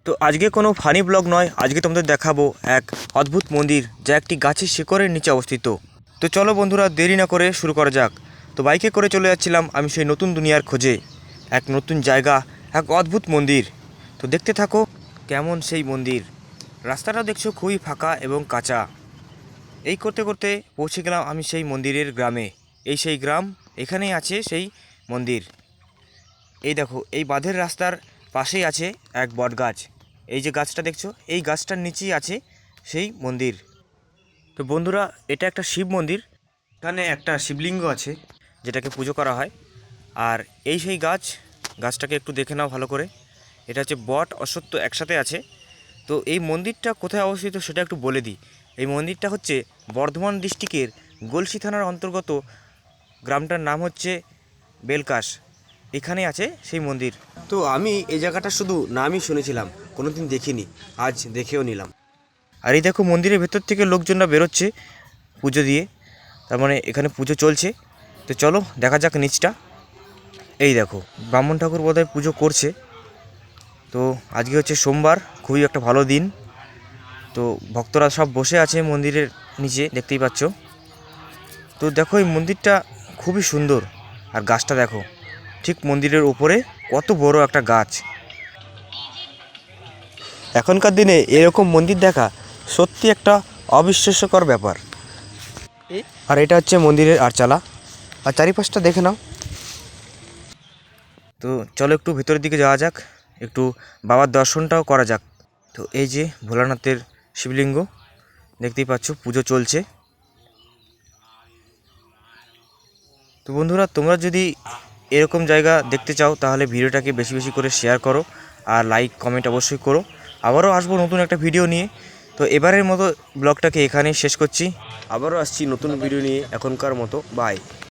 তো আজকে কোনো ফানি ব্লগ নয়, আজকে তোমাদের দেখাবো এক অদ্ভুত মন্দির যা একটি গাছের শিকড়ের নিচে অবস্থিত। তো চলো বন্ধুরা, দেরি না করে শুরু করা যাক। তো বাইকে করে চলে যাচ্ছিলাম আমি সেই নতুন দুনিয়ার খোঁজে, এক নতুন জায়গা, এক অদ্ভুত মন্দির। তো দেখতে থাকো কেমন সেই মন্দির। রাস্তাটা দেখছো খুবই ফাঁকা এবং কাঁচা। এই করতে করতে পৌঁছে গেলাম আমি সেই মন্দিরের গ্রামে। এই সেই গ্রাম, এখানেই আছে সেই মন্দির। এই দেখো, এই বাঁধের রাস্তার পাশেই আছে এক বট গাছ। এই যে গাছটা দেখছো, এই গাছটার নিচেই আছে সেই মন্দির। তো বন্ধুরা, এটা একটা শিব মন্দির। এখানে একটা শিবলিঙ্গ আছে যেটাকে পুজো করা হয়। আর এই সেই গাছ, গাছটাকে একটু দেখে নাও ভালো করে। এটা হচ্ছে বট অশ্বত্থ একসাথে আছে। তো এই মন্দিরটা কোথায় অবস্থিত সেটা একটু বলে দিই। এই মন্দিরটা হচ্ছে বর্ধমান ডিস্ট্রিক্টের গলসি থানার অন্তর্গত। গ্রামটার নাম হচ্ছে বেলকাশ। এখানে আছে সেই মন্দির। তো আমি এই জায়গাটা শুধু নামই শুনেছিলাম, কোনোদিন দেখিনি, আজ দেখেও নিলাম। আর এই দেখো, মন্দিরের ভেতর থেকে লোকজনরা বেরোচ্ছে পুজো দিয়ে, তার মানে এখানে পুজো চলছে। তো চলো দেখা যাক নিচটা। এই দেখো, ব্রাহ্মণ ঠাকুর বোধহয় পুজো করছে। তো আজকে হচ্ছে সোমবার, খুবই একটা ভালো দিন। তো ভক্তরা সব বসে আছে মন্দিরের নিচে, দেখতেই পাচ্ছ। তো দেখো, এই মন্দিরটা খুবই সুন্দর। আর গাছটা দেখো, ঠিক মন্দিরের উপরে কত বড় একটা গাছ। এখনকার দিনে এরকম মন্দির দেখা সত্যি একটা অবিশ্বাস্যকর ব্যাপার। আর এটা হচ্ছে মন্দিরের আরচালা। আর চারিপাশটা দেখে নাও। তো চলো একটু ভেতরের দিকে যাওয়া যাক, একটু বাবার দর্শনটাও করা যাক। তো এই যে ভোলানাথের শিবলিঙ্গ, দেখতেই পাচ্ছ পুজো চলছে। তো বন্ধুরা, তোমরা যদি এরকম জায়গা দেখতে চাও তাহলে ভিডিওটাকে বেশি বেশি করে শেয়ার করো আর লাইক কমেন্ট অবশ্যই করো। আবারও আসবো নতুন একটা ভিডিও নিয়ে। তো এবারের মতো ব্লগটাকে এখানেই শেষ করছি। আবারও আসছি নতুন ভিডিও নিয়ে। এখনকার মতো বাই।